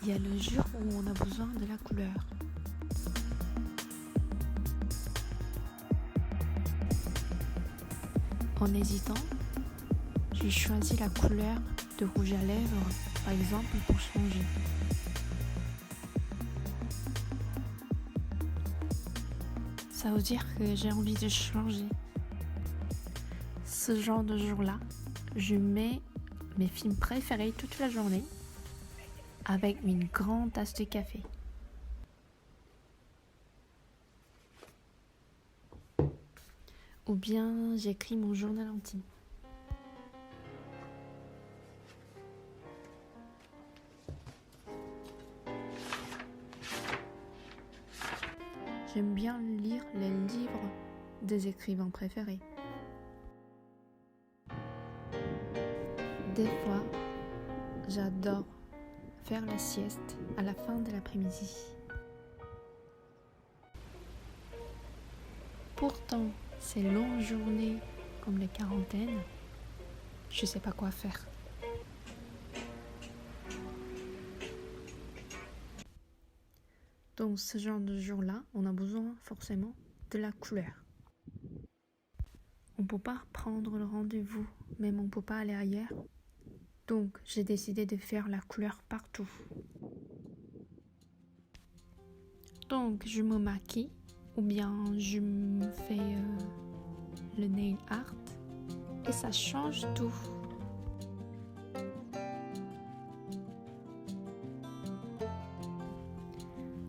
il y a le jour où on a besoin de la couleur. En hésitant, j'ai choisi la couleur de rouge à lèvres, par exemple, pour changer. Ça veut dire que j'ai envie de changer. Ce genre de jour-là, je mets mes films préférés toute la journée avec une grande tasse de café. Ou bien j'écris mon journal intime. J'aime bien lire les livres des écrivains préférés. Des fois, j'adore faire la sieste à la fin de l'après-midi. Pourtant, ces longues journées comme les quarantaines, je sais pas quoi faire. Donc ce genre de jour-là, on a besoin forcément de la couleur. On peut pas prendre le rendez-vous, même on peut pas aller ailleurs. Donc j'ai décidé de faire la couleur partout. Donc je me maquille ou bien je me fais le nail art et ça change tout.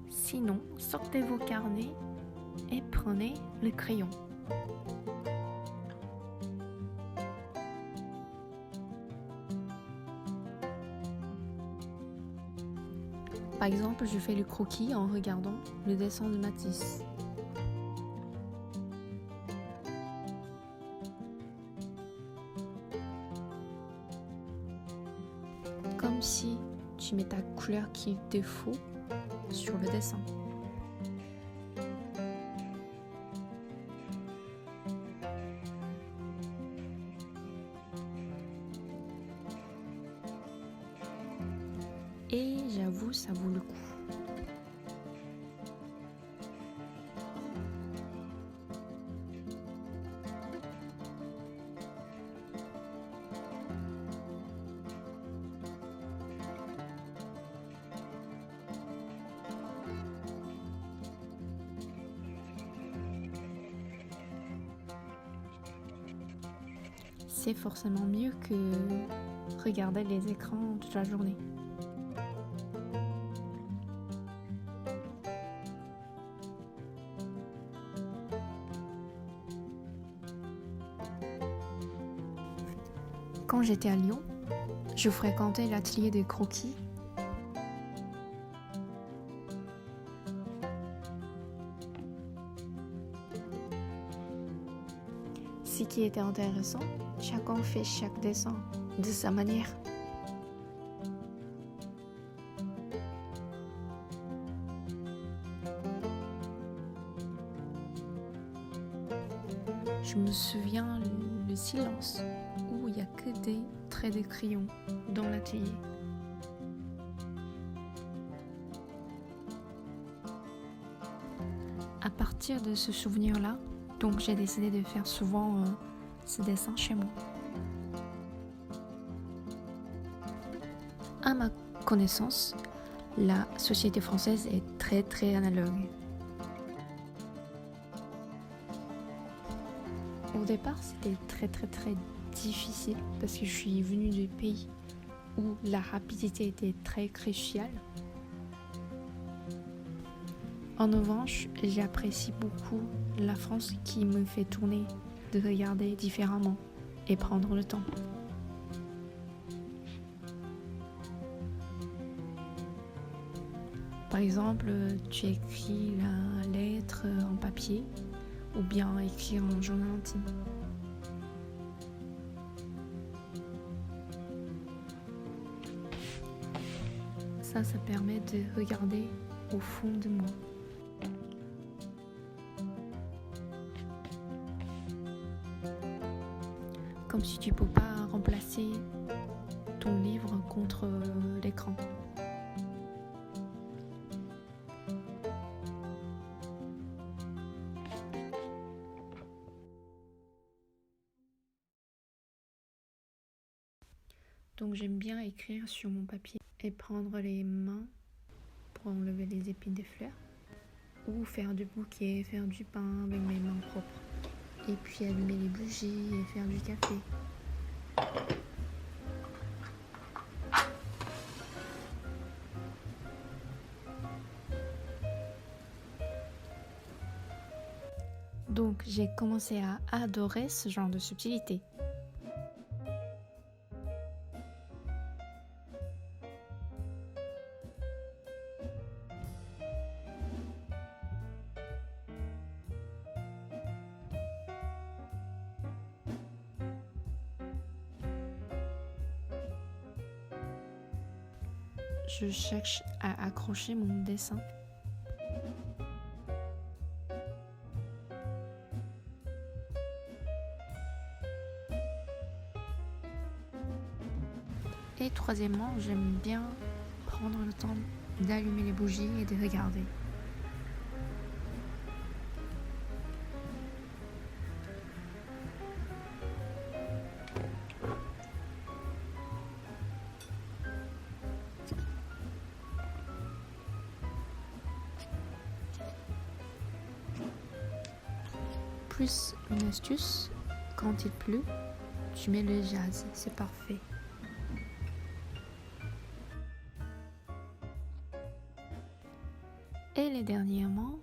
Sinon, sortez vos carnets et prenez le crayon. Par exemple, je fais le croquis en regardant le dessin de Matisse. Comme si tu mets ta couleur qu'il te faut sur le dessin. Et j'avoue, ça vaut le coup. C'est forcément mieux que regarder les écrans toute la journée. Quand j'étais à Lyon, je fréquentais l'atelier de croquis. Ce qui était intéressant, chacun fait chaque dessin de sa manière. Je me souviens le silence où il n'y a que des traits de crayon dans l'atelier. À partir de ce souvenir-là, donc j'ai décidé de faire souvent ce dessin chez moi. À ma connaissance, la société française est très analogue. Au départ, c'était très difficile parce que je suis venue du pays où la rapidité était très cruciale. En revanche, j'apprécie beaucoup la France qui me fait tourner, de regarder différemment et prendre le temps. Par exemple, tu écris la lettre en papier ou bien écrire en journal intime. Ça permet de regarder au fond de moi. Comme si tu peux pas remplacer ton livre contre l'écran. Donc j'aime bien écrire sur mon papier et prendre les mains pour enlever les épines des fleurs. Ou faire du bouquet, faire du pain avec mes mains propres. Et puis allumer les bougies et faire du café. Donc j'ai commencé à adorer ce genre de subtilité. Je cherche à accrocher mon dessin. Et troisièmement, j'aime bien prendre le temps d'allumer les bougies et de regarder. Plus une astuce, quand il pleut, tu mets le jazz, c'est parfait. Et les dernièrement,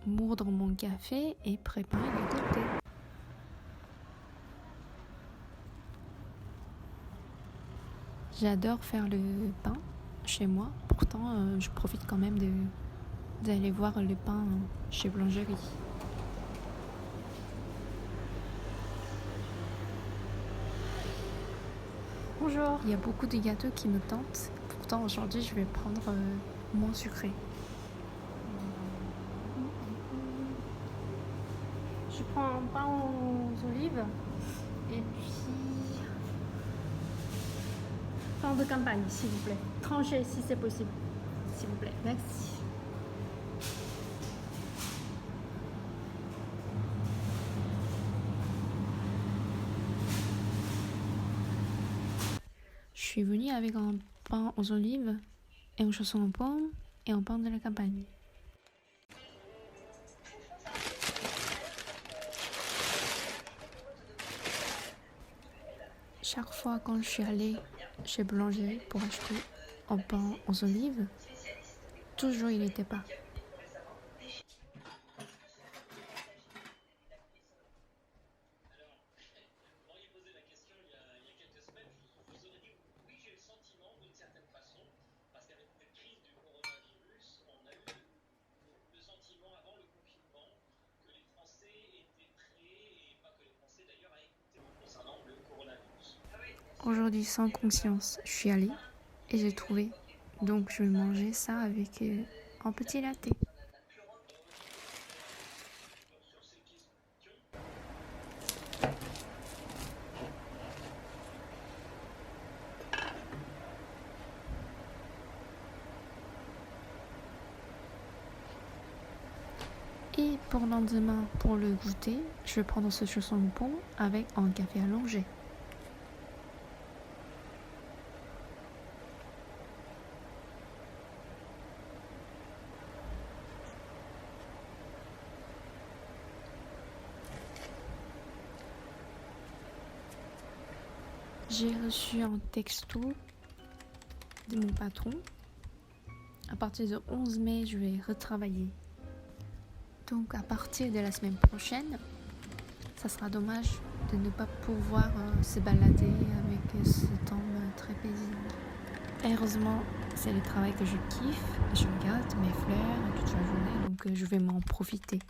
moudre mon café et préparer le goûter. J'adore faire le pain chez moi, pourtant je profite quand même d'aller voir le pain chez Boulangerie. Bonjour. Il y a beaucoup de gâteaux qui me tentent, pourtant aujourd'hui je vais prendre moins sucré. Je prends un pain aux olives et puis pain de campagne s'il vous plaît. Tranché si c'est possible, s'il vous plaît. Merci. Je suis venue avec un pain aux olives et un chausson aux pommes et un pain de la campagne. Chaque fois quand je suis allée chez Boulangerie pour acheter un pain aux olives, toujours il n'était pas. Aujourd'hui, sans conscience, je suis allée et j'ai trouvé. Donc, je vais manger ça avec un petit latte. Et pour le lendemain, pour le goûter, je vais prendre ce chausson de pomme avec un café allongé. J'ai reçu un texto de mon patron. À partir du 11 mai, je vais retravailler. Donc à partir de la semaine prochaine, ça sera dommage de ne pas pouvoir se balader avec ce temps très paisible. Heureusement, c'est le travail que je kiffe. Je regarde mes fleurs toute la journée, donc je vais m'en profiter.